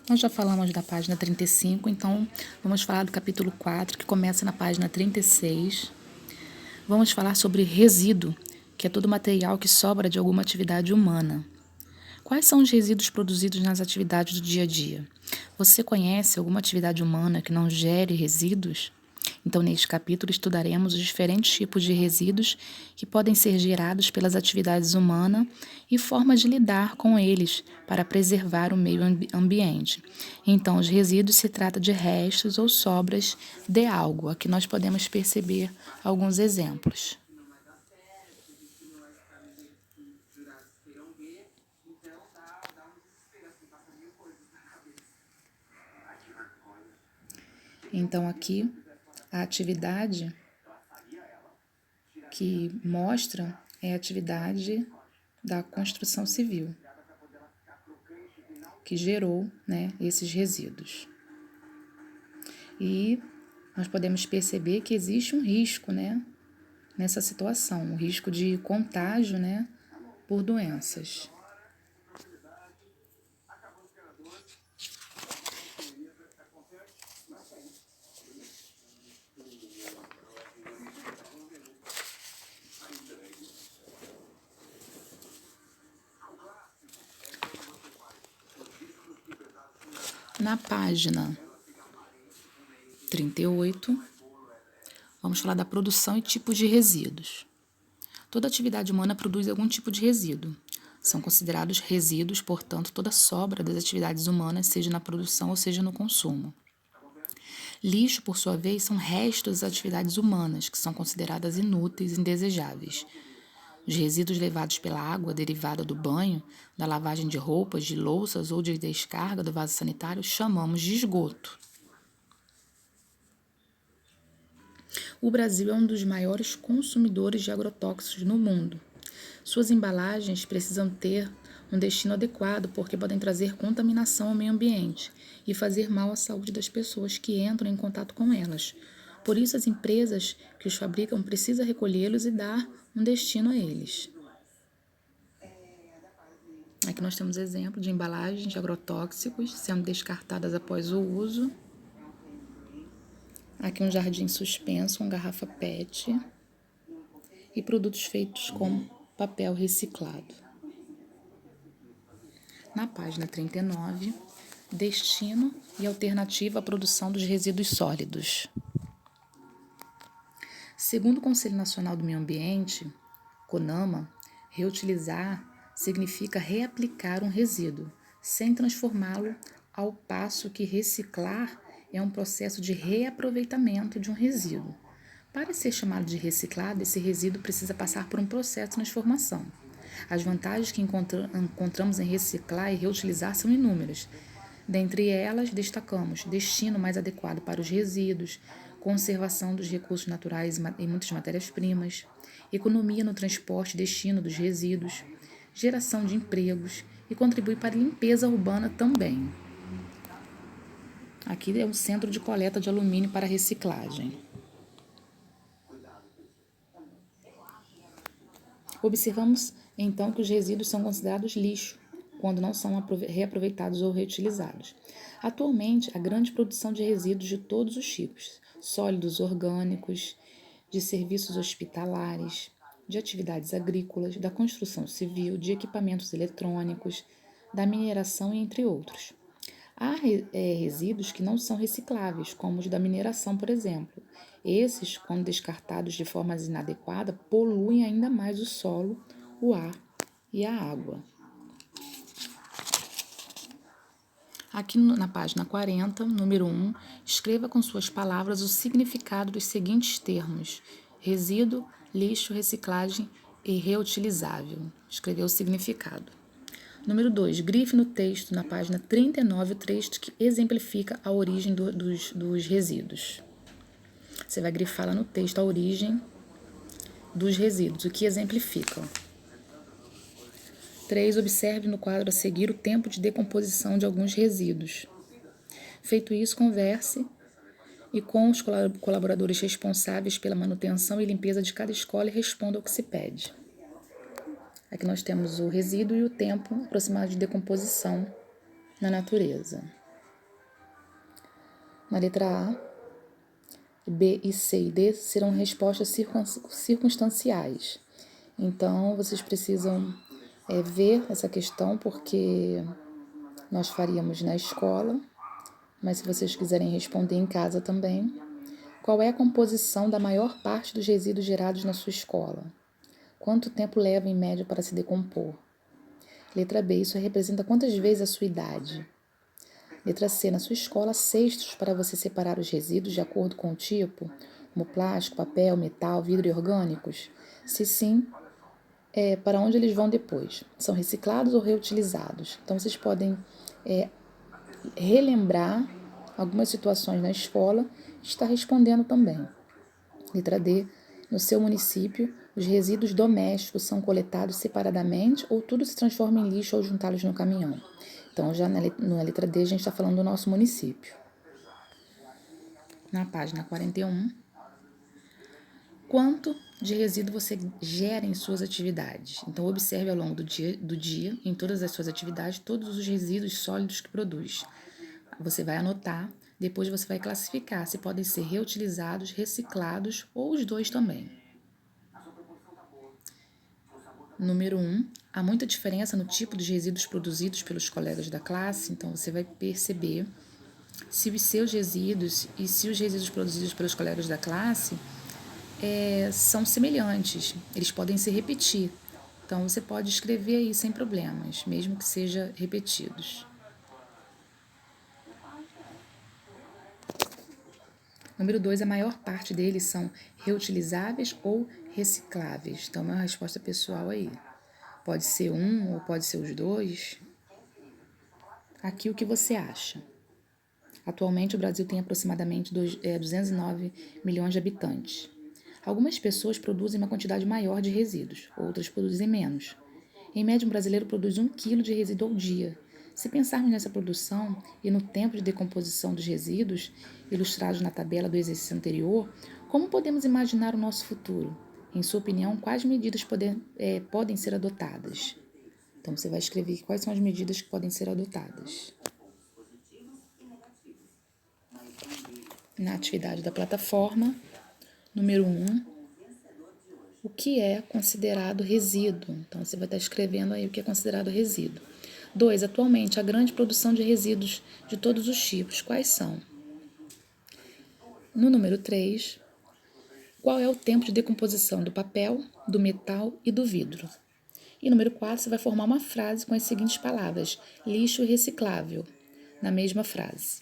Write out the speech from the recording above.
Nós já falamos da página 35, então vamos falar do capítulo 4, que começa na página 36. Vamos falar sobre resíduo, que é todo material que sobra de alguma atividade humana. Quais são os resíduos produzidos nas atividades do dia a dia? Você conhece alguma atividade humana que não gere resíduos? Então, neste capítulo, estudaremos os diferentes tipos de resíduos que podem ser gerados pelas atividades humanas e formas de lidar com eles para preservar o meio ambiente. Então, os resíduos se trata de restos ou sobras de algo. Aqui nós podemos perceber alguns exemplos. Então, aqui, a atividade que mostra é a atividade da construção civil, que gerou, esses resíduos. E nós podemos perceber que existe um risco, nessa situação, um risco de contágio, por doenças. Na página 38, vamos falar da produção e tipos de resíduos. Toda atividade humana produz algum tipo de resíduo. São considerados resíduos, portanto, toda sobra das atividades humanas, seja na produção ou seja no consumo. Lixo, por sua vez, são restos das atividades humanas, que são consideradas inúteis e indesejáveis. Os resíduos levados pela água derivada do banho, da lavagem de roupas, de louças ou de descarga do vaso sanitário chamamos de esgoto. O Brasil é um dos maiores consumidores de agrotóxicos no mundo. Suas embalagens precisam ter um destino adequado porque podem trazer contaminação ao meio ambiente e fazer mal à saúde das pessoas que entram em contato com elas. Por isso, as empresas que os fabricam precisam recolhê-los e dar um destino a eles. Aqui nós temos exemplo de embalagens de agrotóxicos sendo descartadas após o uso. Aqui um jardim suspenso, uma garrafa PET e produtos feitos com papel reciclado. Na página 39, destino e alternativa à produção dos resíduos sólidos. Segundo o Conselho Nacional do Meio Ambiente, CONAMA, reutilizar significa reaplicar um resíduo, sem transformá-lo, ao passo que reciclar é um processo de reaproveitamento de um resíduo. Para ser chamado de reciclado, esse resíduo precisa passar por um processo de transformação. As vantagens que encontramos em reciclar e reutilizar são inúmeras. Dentre elas, destacamos destino mais adequado para os resíduos, conservação dos recursos naturais e muitas matérias-primas, economia no transporte e destino dos resíduos, geração de empregos e contribui para a limpeza urbana também. Aqui é um centro de coleta de alumínio para reciclagem. Observamos, então, que os resíduos são considerados lixo, quando não são reaproveitados ou reutilizados. Atualmente, há grande produção de resíduos de todos os tipos, sólidos orgânicos, de serviços hospitalares, de atividades agrícolas, da construção civil, de equipamentos eletrônicos, da mineração e entre outros. Há resíduos que não são recicláveis, como os da mineração, por exemplo. Esses, quando descartados de forma inadequada, poluem ainda mais o solo, o ar e a água. Aqui na página 40, número 1, escreva com suas palavras o significado dos seguintes termos: resíduo, lixo, reciclagem e reutilizável. Escreveu o significado. Número 2, grife no texto, na página 39, o texto que exemplifica a origem dos resíduos. Você vai grifar lá no texto a origem dos resíduos, o que exemplificam. 3, observe no quadro a seguir o tempo de decomposição de alguns resíduos. Feito isso, converse e com os colaboradores responsáveis pela manutenção e limpeza de cada escola e responda ao que se pede. Aqui nós temos o resíduo e o tempo aproximado de decomposição na natureza. Na letra A, B e C e D serão respostas circunstanciais. Então, vocês precisam ver essa questão, porque nós faríamos na escola, mas se vocês quiserem responder em casa também. Qual é a composição da maior parte dos resíduos gerados na sua escola? Quanto tempo leva, em média, para se decompor? Letra B, isso representa quantas vezes a sua idade? Letra C, na sua escola, há cestos para você separar os resíduos de acordo com o tipo, como plástico, papel, metal, vidro e orgânicos? Se sim, para onde eles vão depois? São reciclados ou reutilizados? Então, vocês podem relembrar algumas situações na escola e estar respondendo também. Letra D, no seu município, os resíduos domésticos são coletados separadamente ou tudo se transforma em lixo ao juntá-los no caminhão? Então, já na letra D, a gente está falando do nosso município. Na página 41, quanto de resíduo você gera em suas atividades? Então, observe ao longo do dia, em todas as suas atividades, todos os resíduos sólidos que produz. Você vai anotar, depois você vai classificar se podem ser reutilizados, reciclados ou os dois também. Número 1, há muita diferença no tipo de resíduos produzidos pelos colegas da classe, então você vai perceber se os seus resíduos e se os resíduos produzidos pelos colegas da classe são semelhantes, eles podem se repetir. Então você pode escrever aí sem problemas, mesmo que seja repetidos. Número 2, a maior parte deles são reutilizáveis ou recicláveis. Então, é uma resposta pessoal aí. Pode ser um ou pode ser os dois. Aqui o que você acha? Atualmente, o Brasil tem aproximadamente 209 milhões de habitantes. Algumas pessoas produzem uma quantidade maior de resíduos, outras produzem menos. Em média, um brasileiro produz 1 quilo de resíduo ao dia. Se pensarmos nessa produção e no tempo de decomposição dos resíduos, ilustrados na tabela do exercício anterior, como podemos imaginar o nosso futuro? Em sua opinião, quais medidas podem ser adotadas? Então, você vai escrever quais são as medidas que podem ser adotadas. Na atividade da plataforma, número 1, o que é considerado resíduo? Então, você vai estar escrevendo aí o que é considerado resíduo. 2, atualmente, a grande produção de resíduos de todos os tipos. Quais são? No número 3, qual é o tempo de decomposição do papel, do metal e do vidro? E número 4, você vai formar uma frase com as seguintes palavras: lixo reciclável, na mesma frase.